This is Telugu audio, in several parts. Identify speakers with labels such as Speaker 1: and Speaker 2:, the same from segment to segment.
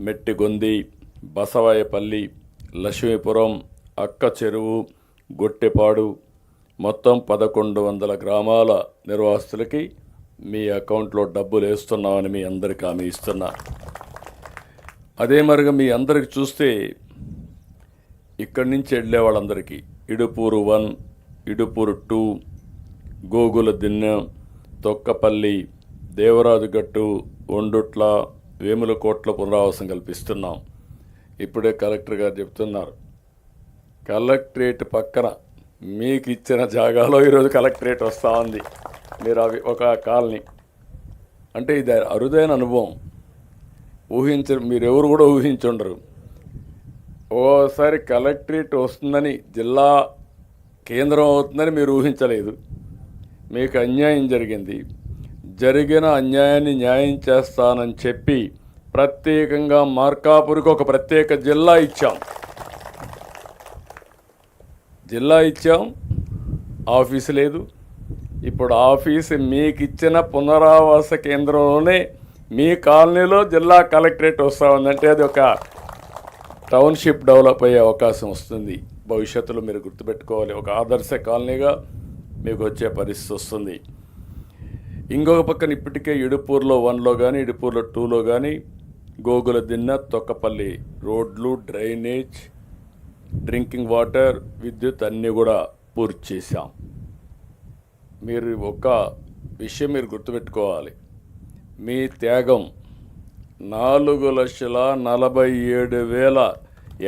Speaker 1: మెట్టిగొంది, బసవాయపల్లి, లక్ష్మీపురం, అక్క చెరువు, గొట్టెపాడు మొత్తం 1100 గ్రామాల నిర్వాసితులకి మీ అకౌంట్లో డబ్బులు వేస్తున్నామని మీ అందరికీ హామీ ఇస్తున్నా. అదే మరిగా మీ అందరికి చూస్తే ఇక్కడి నుంచి వెళ్ళే వాళ్ళందరికీ ఇడుపూరు 1, ఇడుపూరు 2, గోగుల దిన్నె, తొక్కపల్లి, దేవరాజుగట్టు, ఒండుట్ల, వేములకోట్ల పునరావాసం కల్పిస్తున్నాం. ఇప్పుడే కలెక్టర్ గారు చెప్తున్నారు, కలెక్టరేట్ పక్కన మీకు ఇచ్చిన జాగాలో ఈరోజు కలెక్టరేట్ వస్తూ ఉంది. మీరు అవి ఒక కాలనీ అంటే ఇది అరుదైన అనుభవం. మీరెవరు కూడా ఊహించుండరు. ఓసారి కలెక్టరేట్ వస్తుందని, జిల్లా కేంద్రం అవుతుందని మీరు ఊహించలేదు. మీకు అన్యాయం జరిగింది. జరిగిన అన్యాయాన్ని న్యాయం చేస్తానని చెప్పి ప్రత్యేకంగా మార్కాపురికి ఒక ప్రత్యేక జిల్లా ఇచ్చాం. ఆఫీసు లేదు. ఇప్పుడు ఆఫీసు మీకు ఇచ్చిన పునరావాస కేంద్రంలోనే మీ కాలనీలో జిల్లా కలెక్టరేట్ వస్తూ ఉందంటే అది ఒక టౌన్షిప్ డెవలప్ అయ్యే అవకాశం వస్తుంది. భవిష్యత్తులో మీరు గుర్తుపెట్టుకోవాలి, ఒక ఆదర్శ కాలనీగా మీకు వచ్చే పరిస్థితి వస్తుంది. ఇంకొక పక్కన ఇప్పటికే ఇడుపూరులో 1లో కానీ ఇడుపూరులో 2లో కానీ గోగుల దిన్నె, తొక్కపల్లి రోడ్లు, డ్రైనేజ్, డ్రింకింగ్ వాటర్, విద్యుత్ అన్నీ కూడా పూర్తి చేశాం. మీరు ఒక విషయం మీరు గుర్తుపెట్టుకోవాలి, మీ త్యాగం 4,47,000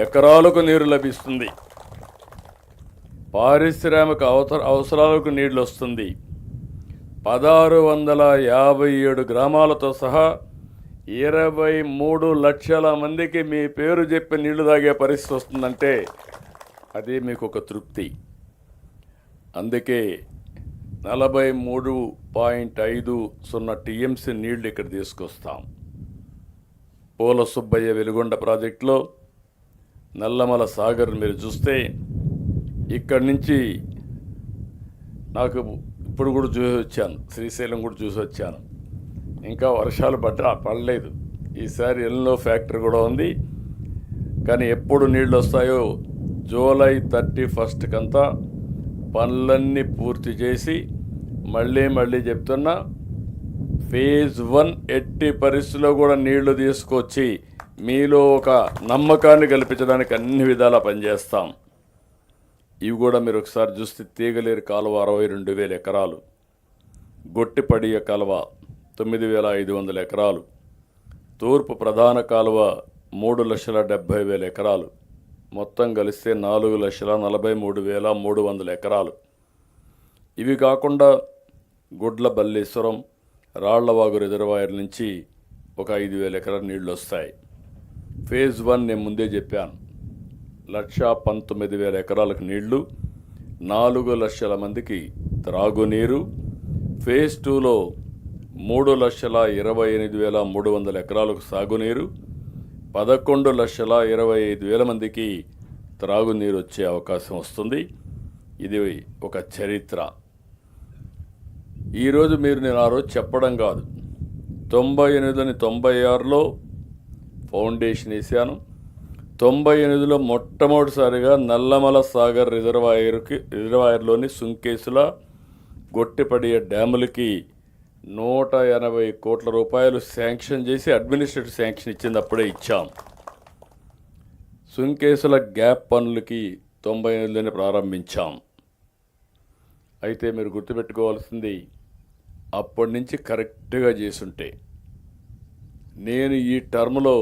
Speaker 1: ఎకరాలకు నీరు లభిస్తుంది. పారిశ్రామిక అవసరాలకు నీళ్లు వస్తుంది. 1,657 గ్రామాలతో సహా 23 లక్షల మందికి మీ పేరు చెప్పి నీళ్లు తాగే పరిస్థితి వస్తుందంటే అది మీకు ఒక తృప్తి. అందుకే 43.50 టీఎంసీ నీళ్లు ఇక్కడ తీసుకొస్తాం. పూల సుబ్బయ్య వెలుగొండ ప్రాజెక్టులో నల్లమల సాగర్ మీరు చూస్తే ఇక్కడి నుంచి నాకు ఇప్పుడు కూడా చూసి వచ్చాను, శ్రీశైలం కూడా చూసి వచ్చాను. ఇంకా వర్షాలు పడలేదు. ఈసారి ఎల్లో ఫ్యాక్టరీ కూడా ఉంది. కానీ ఎప్పుడు నీళ్ళు వస్తాయో జూలై 31 కంతా పనులన్నీ పూర్తి చేసి మళ్ళీ చెప్తున్నా, ఫేజ్ 1 ఎట్టి పరిస్థితుల్లో కూడా నీళ్లు తీసుకొచ్చి మీలో ఒక నమ్మకాన్ని కల్పించడానికి అన్ని విధాలా పనిచేస్తాం. ఇవి కూడా మీరు ఒకసారి చూస్తే తీగలేరు కాలువ 62,000 ఎకరాలు, గొట్టిపడియ కాలువ 9,500 ఎకరాలు, తూర్పు ప్రధాన కాలువ 3,70,000 ఎకరాలు, మొత్తం కలిస్తే 4,43,300 ఎకరాలు. ఇవి కాకుండా గుడ్ల బల్లేశ్వరం, రాళ్లవాగు రిజర్వాయర్ నుంచి ఒక 5,000 ఎకరాల నీళ్లు వస్తాయి. ఫేజ్ 1 నేను ముందే చెప్పాను, 1,19,000 ఎకరాలకు నీళ్లు, 4 లక్షల మందికి త్రాగునీరు. ఫేజ్ 2లో 3,28,300 ఎకరాలకు సాగునీరు, 11,25,000 మందికి త్రాగునీరు వచ్చే అవకాశం వస్తుంది. ఇది ఒక చరిత్ర. ఈరోజు నేను ఆ రోజు చెప్పడం కాదు, 98-96లో ఫౌండేషన్ వేశాను. 98లో మొట్టమొదటిసారిగా నల్లమల సాగర్ రిజర్వాయర్లోని సుంకేసుల, గొట్టిపడియ డ్యాములకి 180 కోట్ల రూపాయలు శాంక్షన్ చేసి అడ్మినిస్ట్రేటివ్ శాంక్షన్ ఇచ్చింది అప్పుడే ఇచ్చాం. సుంకేసుల గ్యాప్ పనులకి 98లోనే ప్రారంభించాం. అయితే మీరు గుర్తుపెట్టుకోవాల్సింది, అప్పటి నుంచి కరెక్ట్గా చేసుంటే నేను ఈ టర్మ్లో